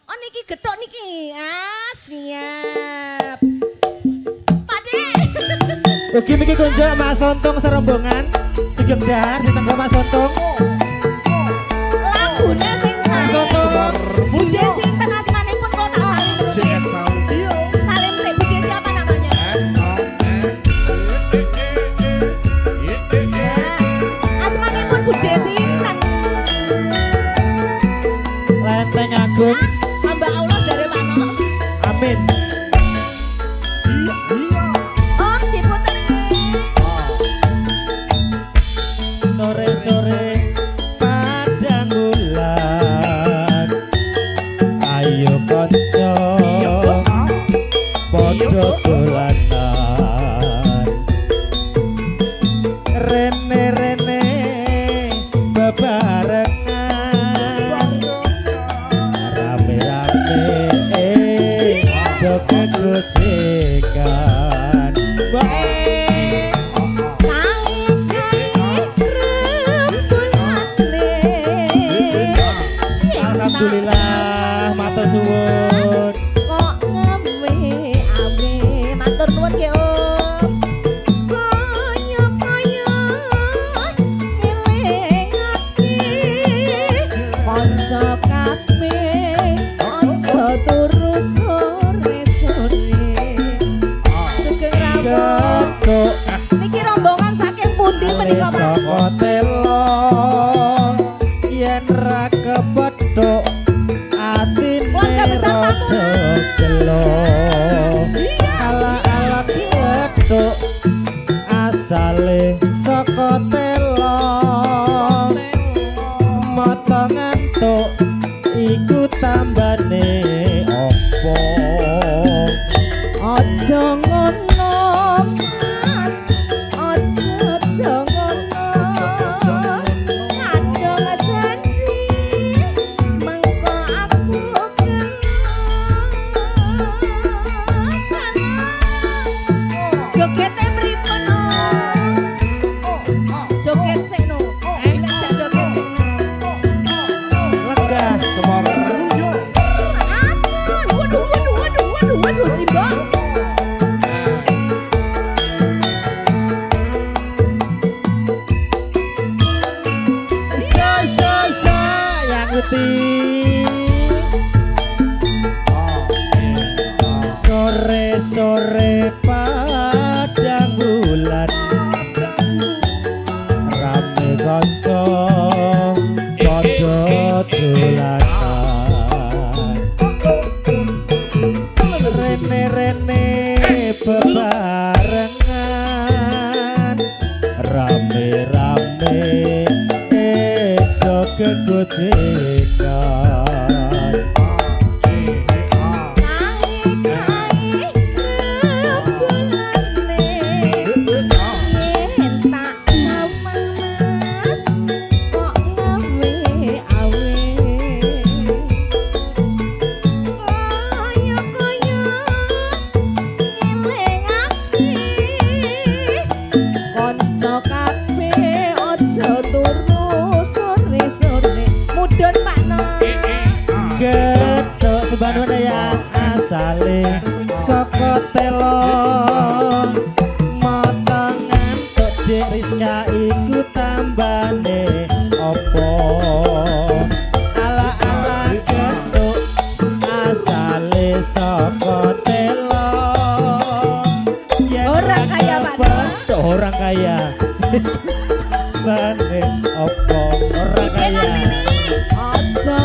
Oh niki getok niki. Ah siap. Pade. Ugi niki kunjuk Mas Sontong serombongan Sugeng Dahar ditenggo Mas Sontong. Lagune sing sae. Bude sinten asmanipun kok tak salim terus. CS Audio. Salim sik bude siapa namanya? Asmanipun bude sinten? Lenteng Agung. Hamba Allah jare Mano. Amin. Om diputer iki. Sore-sore padang bulan. Ayo kanca padha dolanan. Rene-rene bebarengan. Rame-rame joget gojekan. Baik. Alhamdulillah, matur suwun. Kok ngewe awe matur nuwun ge Om. Kaya-kaya ngelingake kanca kabeh aja turu sore-sore. Sugeng rawuh. Getuk Niki rombongan saking pundi menika Mas? saka telo yen ra kepethuk atine Keluarga besar rada Pamulang. gelo. Ala-ala getuk asale saka telo mata ngantuk iku tambane opo. Aja ngono Mas, aja ngono. Kadang janji mengko aku Jogete pripun no? Joget sik no. Jak joget sik no. Lenggah Semarang. Asun, waduh, Simba. yang putih. Sore-sore padang bulan rame kanca padha dolanan. Rene-rene bebarengan rame-rame joget gojekan. Getuk sebanun ya asale saka telo mata ngantuk Dik Rizka iku tambane opo. Ala-ala getuk asale saka telo yen Orang kaya, Pak. kepethuk orang kaya. Bane opo orang kaya. Aja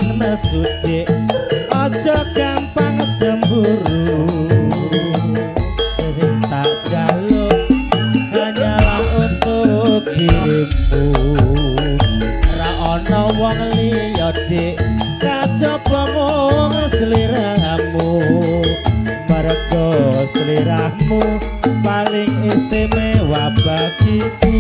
gampang nesu dik aja gampang cemburu sing tak jaluk hanyalah untuk dirimu ra ono wong liya dik kajaba mung sliramu mergo sliramu paling istimewa bagiku.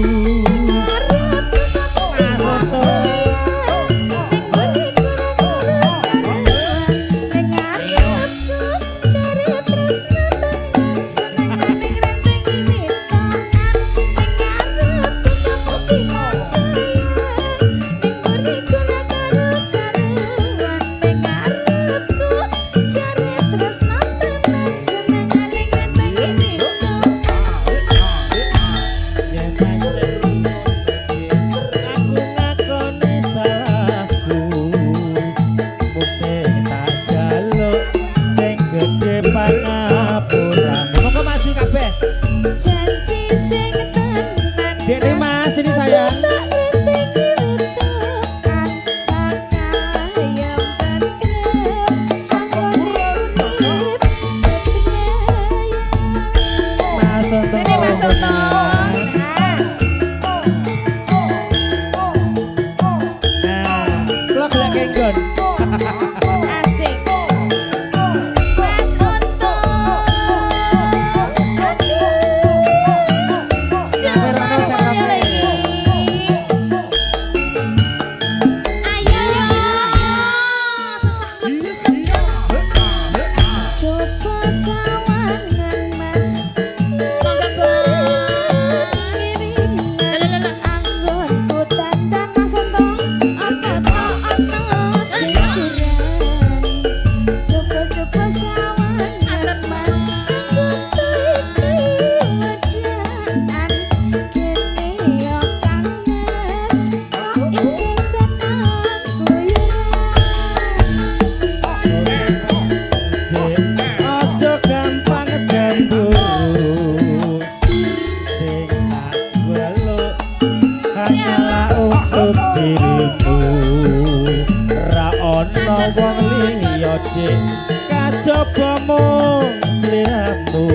Kajaba mung sliramu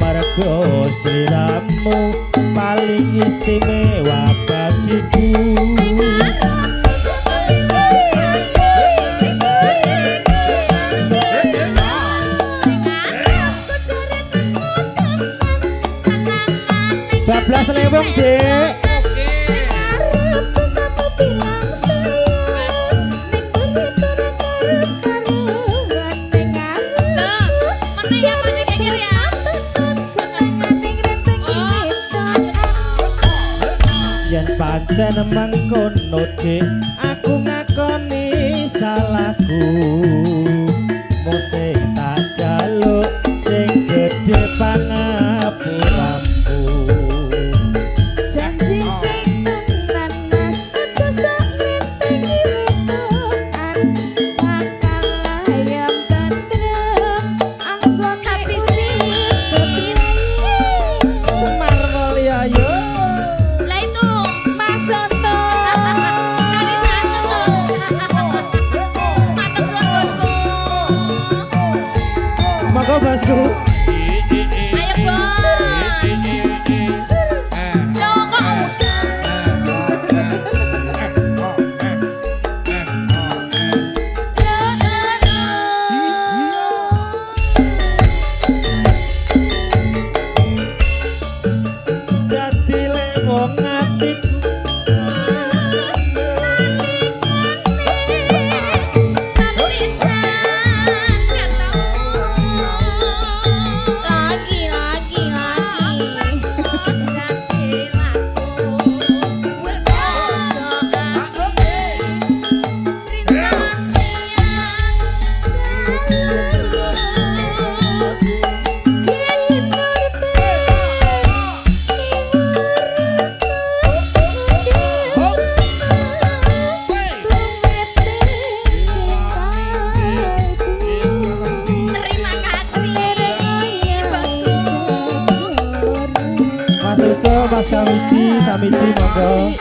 marga sliramu paling istimewa bagiku. Bablas lewong dik. Pancen mangkono dik aku ngakoni salahku mung sing tak jaluk sing gedhe pangapuramu janji sing tenan mas aja sok ngentengi wetokan bakal ayam tentrem anggon tapi sing Semar Mulya yo bosku. Ayo bos. Dadi lewong atiku Mas Samiti monggo.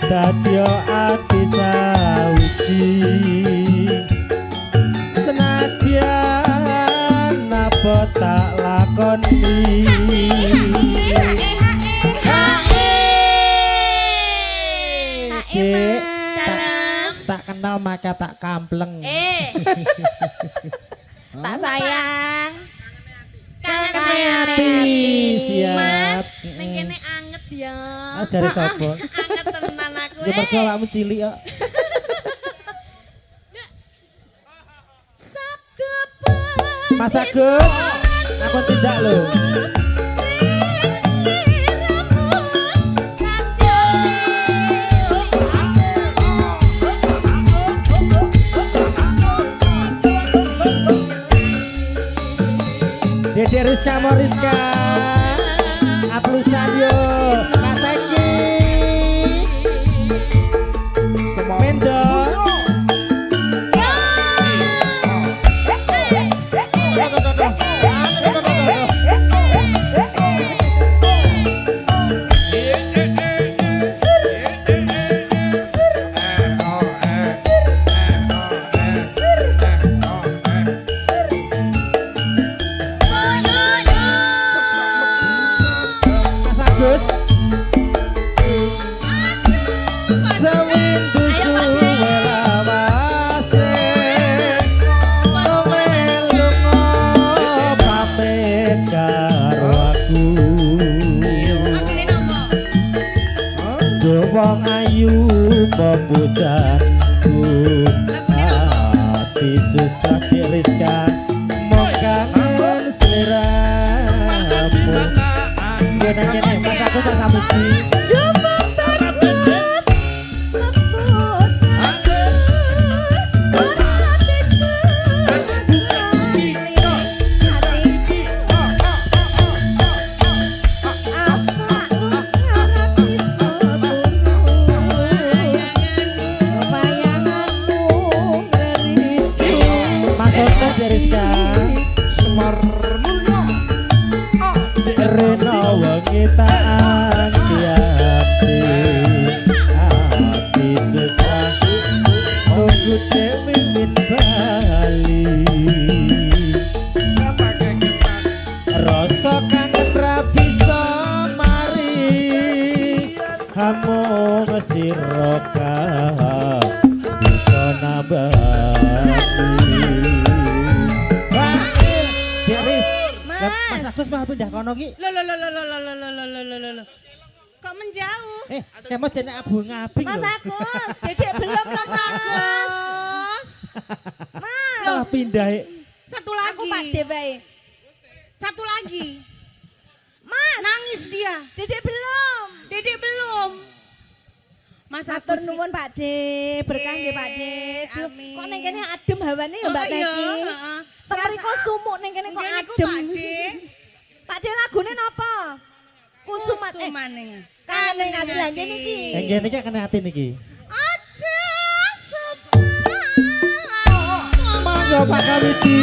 Dadya ati sawiji senadyan napa tak lakoni Dek, tak kenal maka tak kampleng Tak sayang. Kangen hati siap Mas, ning kene anget ya. jare sapa Anget tenan aku. ya mergo awakmu cilik kok Mas Agus aku tidak loh Dede Rizka Moriska Aplusan yo Mas Eki Mendo Mas Agus Sewindu suwe lawase Melungo pamit karo aku Wong ayu pepujanku Hati susah diriskan Mong kangen seliramu Gue nanya nih, mas aku tak samuji Mas Otto Deriska Reno wengi tak anti-anti Hati susah Tunggu Dewi Min Bali Rasa kangen rabisa mari Hamu ngesiroka Bisa nabali Mas Agus mah pindah kono ki. Loh. Kok menjauh? Kamu jenenge abu ngabing Mas lho. Agus, Dedek belum Mas Agus. Mas, Malah pindah. Satu aku Pak lagi. De bae. Satu lagi. Mas, Nangis dia. Dedek belum. Dedek belum. Mas Matur Agus nuwun Pak De, berkah nggih Pak De. Duh, amin. Kok ning kene adem hawane ya Mbak Teki. heeh. Semriko sumuk ning kene kok Nggih niku, adem. Pak De. Pak De lagune napa? Kusuman Kusumaning. kane ngati lha ngene iki. Yang ngene iki kena ati niki. Aja sepalah. Mangga Pak Kamiti.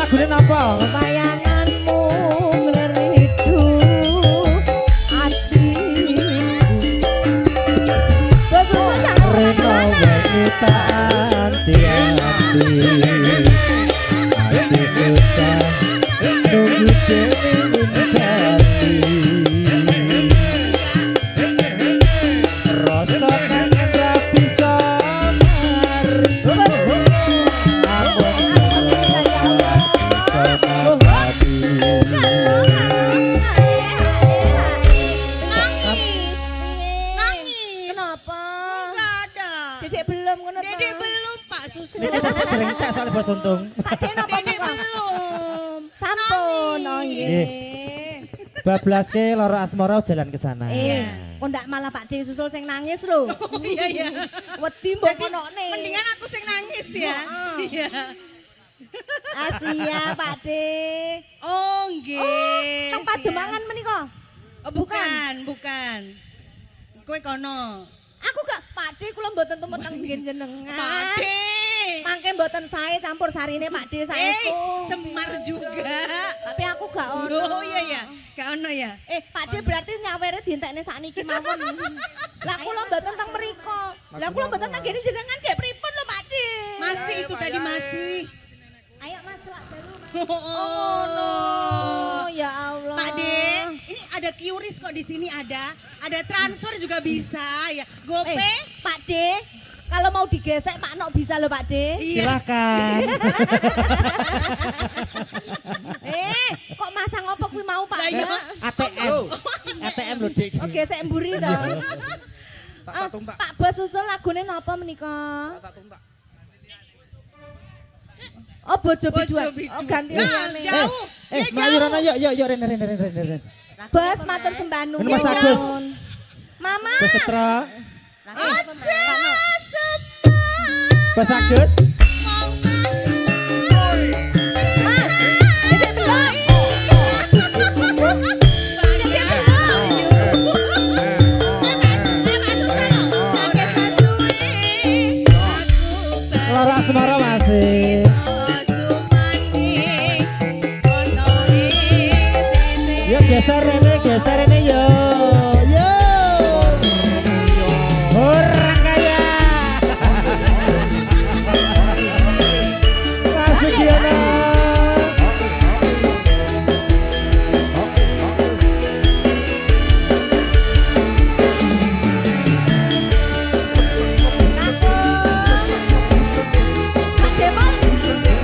lagune napa? bayanganmu ngeridu ati Reno wengi tak anti-anti Ati susah nunggu dewi jati Rasa kangen rapi samar Apa Nangis. Nangis. Kenapa? Enggak ada. Dedek belum ngono ta? Dedek belum Pak Susu. Ini kita sedereng tak soal bos untung Pakde napa Dedek Pak? belum. Sampun, oh nggih. Bablas ke loro asmara jalan ke sana Kok ndak malah Pak De susul sing nangis lho. Oh iya iya. Wedi mbok Jadi, konokne. mendingan aku sing nangis ya. Iya. Asia Pak De. Oh nggih. Teng Pademangan menika. Oh, bukan. Kowe kono. Aku gak Pak De kula mboten tumpet teng nggih jenengan. Pade. Mangke mboten sae campur sarine Pak De saestu. Semar juga. Tapi aku gak ono. Oh iya ya. Gak ono ya. Pak De berarti nyawere dientekne sakniki mawon. Lah kula mboten teng mriko. Lah kula mboten teng ngene jenengan gek pripun lho Pak De. Masih itu tadi masih. Ayo Mas lak dalu Mas. Oh no. Ya Allah. Pak De, ini ada QRIS kok di sini ada. Ada transfer juga bisa ya. GoPay. Pak De, kalau mau digesek Pak Nok bisa loh Pak De. Iya. Silakan Kok masang apa kuwi mau Pak Lah De? iya. ATM lho dik Oh gesek mburi to. Pak Bos susul lagune napa menika? Oh bojo bidua. Oh ganti Nah, liyane. jauh. Ya, Mbak Yurana yuk Ren Bos matur sembah nuwun. Ini Mas Agus. Mama. Bos Setra Aja Bos Agus Mas. Dedek belum. loro asmara masih Yuk geser ini yuk. Orang kaya. Kasih Diana.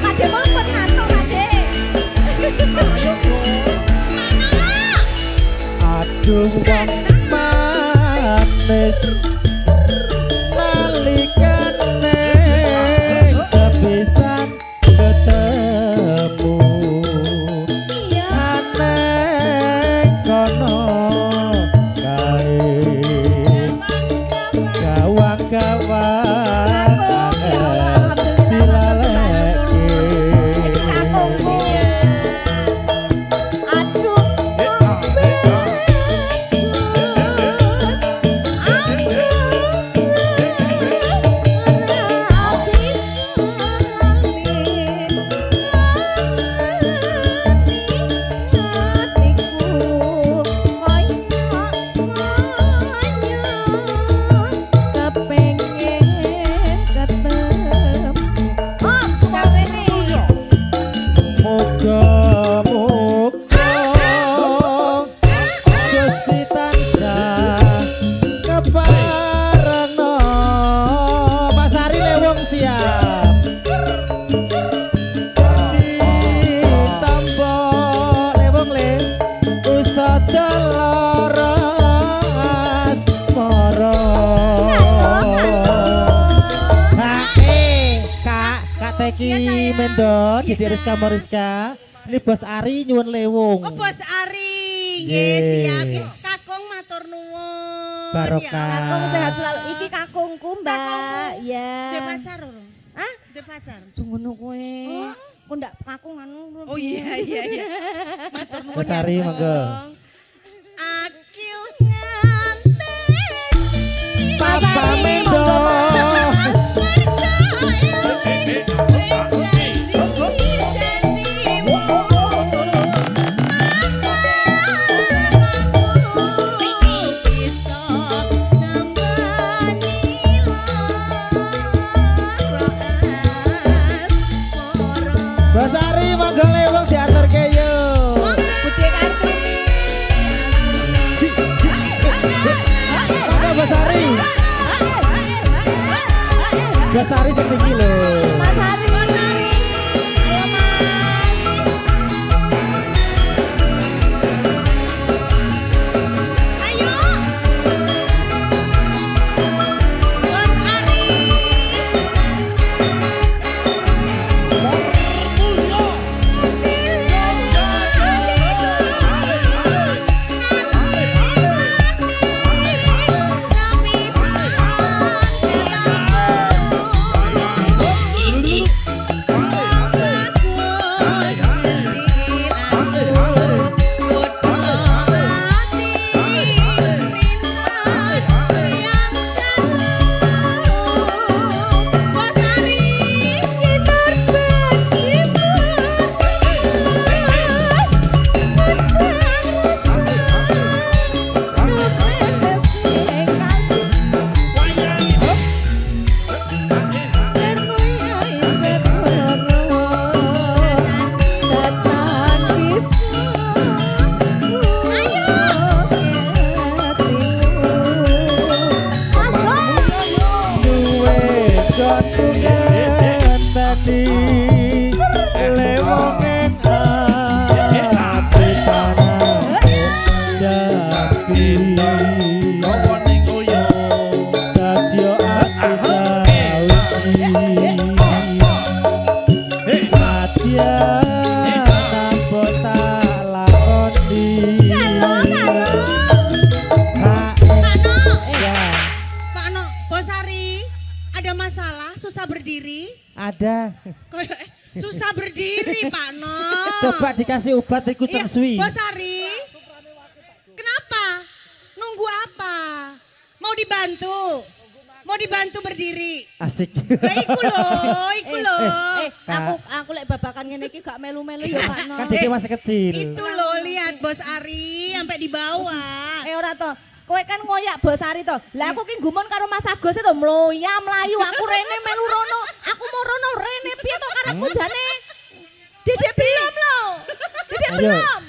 Pak Demol pun ngantuk Pak De. Aduh wong manis nalikane sepisan ketemu aneh kono kae gawang-gawang dilaleke Kakungku. Aduh. Muga-muga Gusti tansah keparengno Pak Sari lewung siap ditampa lewung le usada lara asmara Kak Teki Mendon, Didi Rizka Moriska. Ini Bos Ari nyuwun lewung. Oh Bos Ari, Yeay. siap. Kakung matur nuwun. Barokah. Kakung sehat selalu. Iki kakungku Mbak. Ya. Dia pacar lho. Hah? Dia pacar. Sungguh kowe. Kok ndak kakung anu. Oh iya. Matur nuwun. Bos Ari monggo. Akil nganteni. Papa Mendon. Bosari setinggi lho. Mas Hari. Mas Hari. Ayo Mas. Ayo. Bos Ari. Susah berdiri? Ada. Susah berdiri, Pak No. Coba dikasih obat ikut suwi. Bos Ari. Kenapa? Nunggu apa? Mau dibantu? Mau dibantu berdiri? Asik. Lah iku lho. Aku lek babakan ngene iki gak melu-melu ya Pak No. Kan dia masih kecil. Itu loh, lihat Bos Ari sampai di bawah. Ora to. Kowe kan ngoyak Bos Ari to. Lah aku ki gumun karo Mas Agus to mloya mlayu aku rene melu rono. Aku mau rono rene piye to karepku jane. Dede belum lho. Dede belum.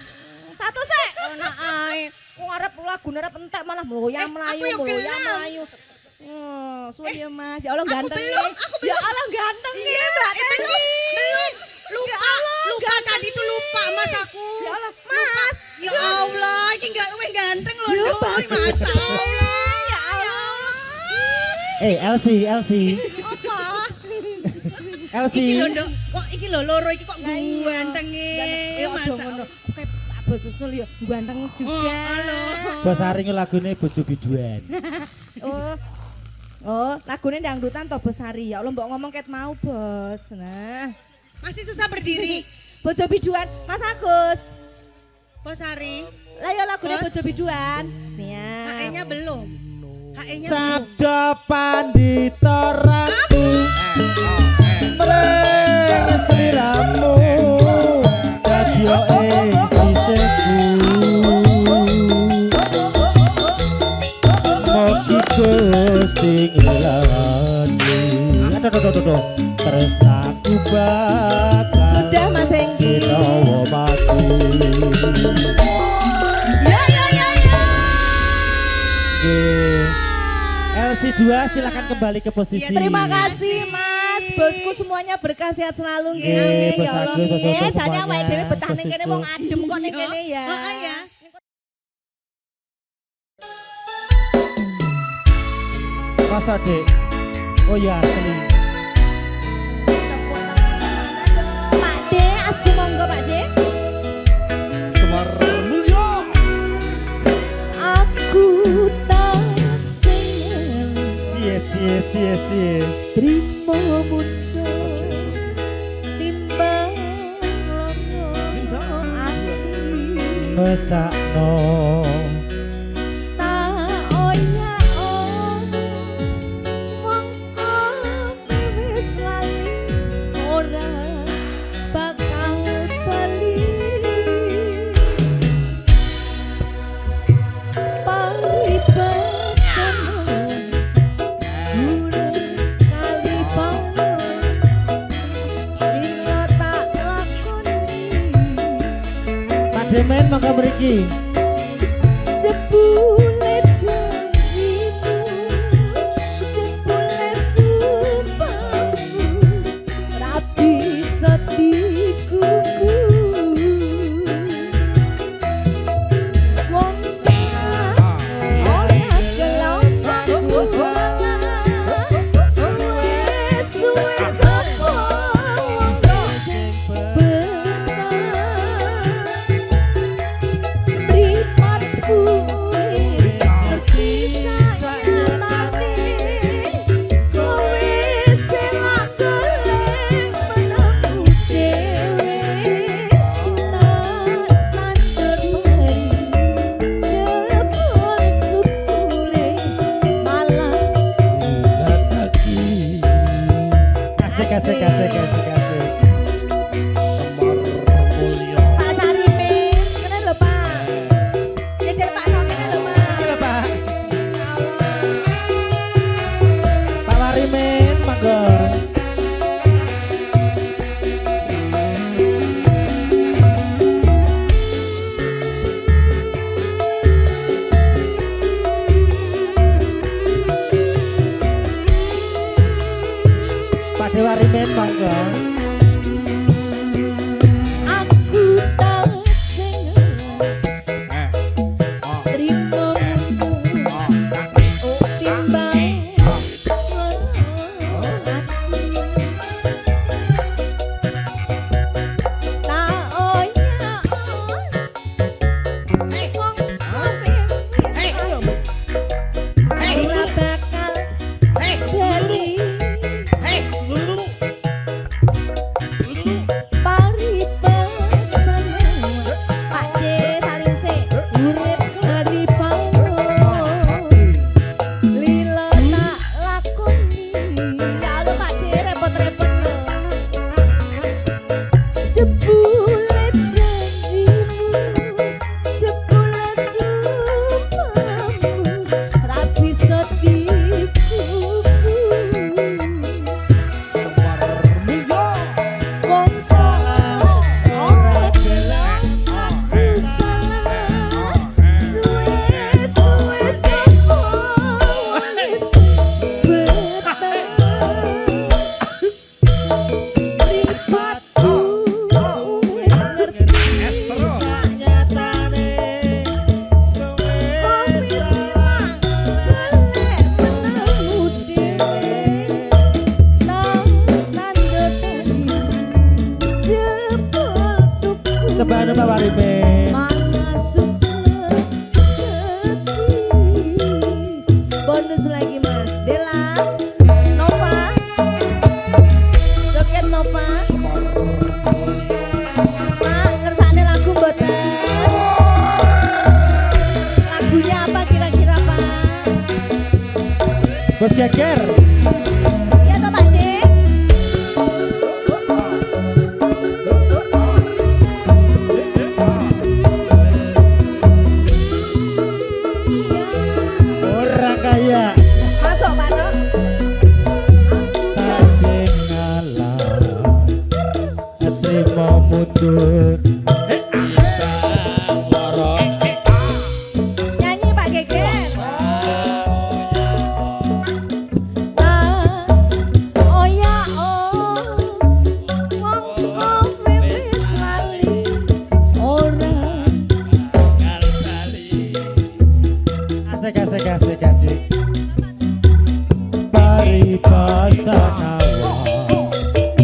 Satu sik. Enak ae. Wong arep lagune arep entek malah mloya mlayu. Suwi ya Mas. Ya Allah ganteng. Ya Allah ganteng ya Mbak Teti. Belum. Lupa tadi tuh lupa Mas aku. Ya Allah, Mas. Ya Allah, ini enggak luwih ganteng loh. Ya, Masa Allah. Ya Allah. Elsie. Apa? Elsie. Iki lho, Nduk. Kok iki lho loro iki kok ganteng Masa ngono. Kayak Bos Susul ya ganteng juga. Bos Ari lagune bojo biduan. Oh, lagune dangdutan to Bos Ari. Ya Allah mbok ngomong ket mau, Bos. Nah, masih susah berdiri. Bojo biduan, Mas Agus. Bos Ari. Lah ya lagune bojo biduan. Siap. HE-nya belum. HE-nya belum. Sabda Pandita Ratu. Mleres sliramu. Sadya ing sisihku. Mugi Gusti ngelani. Aduh. Tresnaku bakal Sudah Mas Hengki. Tawa mati. LC2 silakan kembali ke posisi. Ya, terima kasih Mas. Bosku semuanya berkah sehat selalu nggih. Nggih, Amin Bos ya Allah. Agus, Bos Soto Jane semuanya. awake dhewe betah ning Bos kene Iko. wong adem kok ning kene ya. Ya. Mas Ade. Oh ya asli. Pak De, asu monggo Pak De. Semar Mulyo. Aku tak seneng Cie. trimo muda timbang lono ati. Mesakno. Tak oyak wong kopi wis lali ora bakal bali. Paribasan gure kali panon bila tak lakoni. Pak Demen mangga mriki. Jebule janjimu, jebule sumpah Sebanu Pak Warimin. Masuk bonus lagi Mas Dela Nova Joget Nova Pak ngersane lagu mboten lagunya apa kira-kira Pak Bos Geger. iya toh Pak De Orang kaya masuk Pak Nok tasing ngalah asli mau mundur nyanyi Pak Geger oh ya oh wong wis lali ora asik paripasana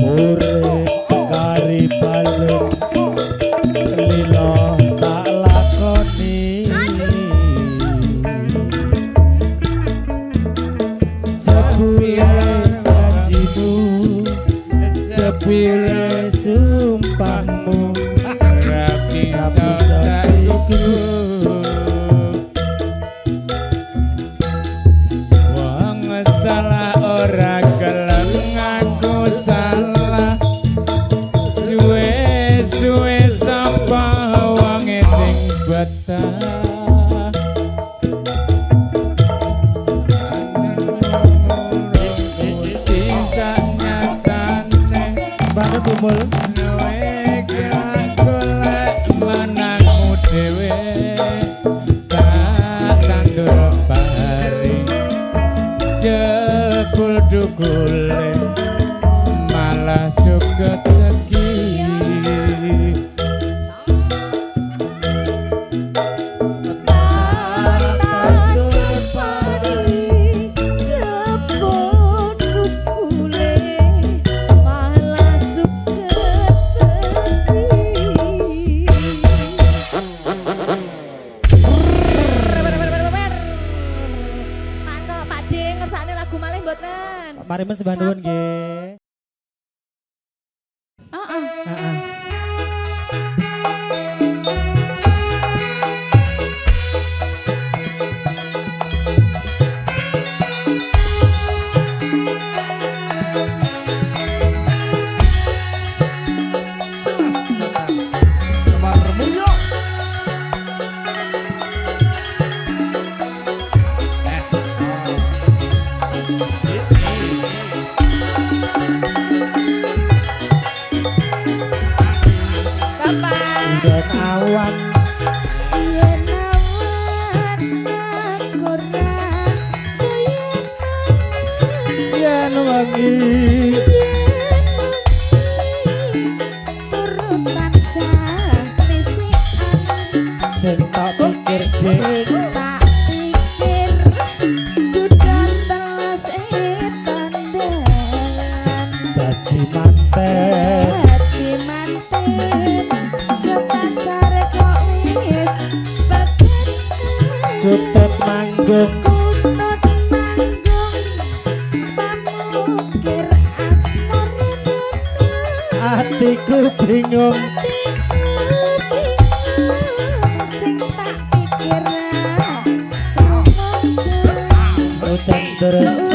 urip kari balen lilo tak lakoni sepile janjimu sepile sumpahmu rapi tak wong salah ora gelem ngaku salah suwe-suwe sapa wong sing betah cinta nyatane banget umul golek manangmu dhewe tak tandur pari jebul dukule malah suka teki Parimen sebanduan nggih. Heeh. Dan awan yen wangi sing tak pikir dadi manten Cutut manggung hatiku bingung udan terus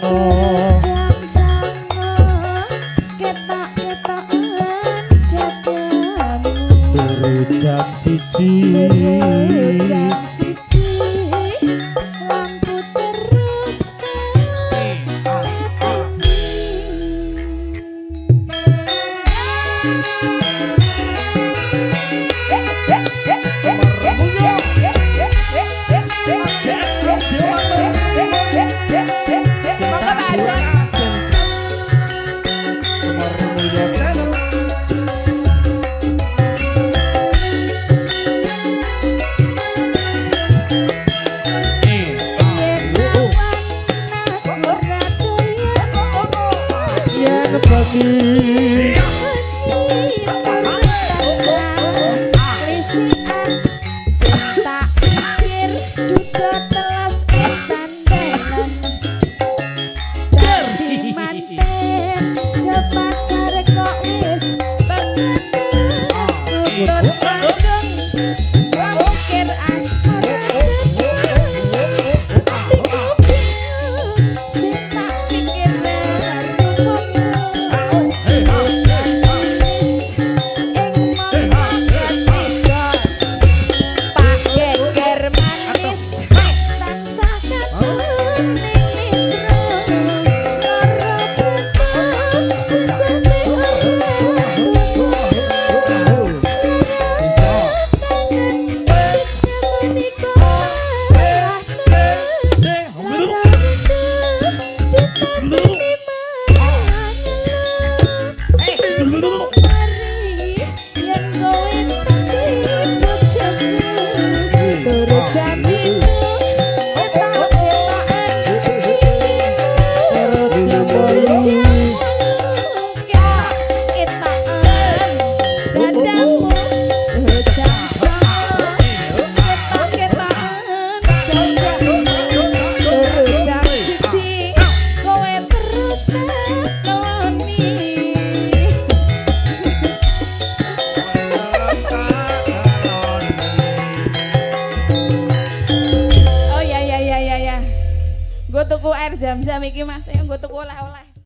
sango jam sango ketok-ketokan dadamu turu jam siji jam siji lampu terus yen bengi Gue tuku air zam-zam iki Mas, gue tuku oleh-oleh.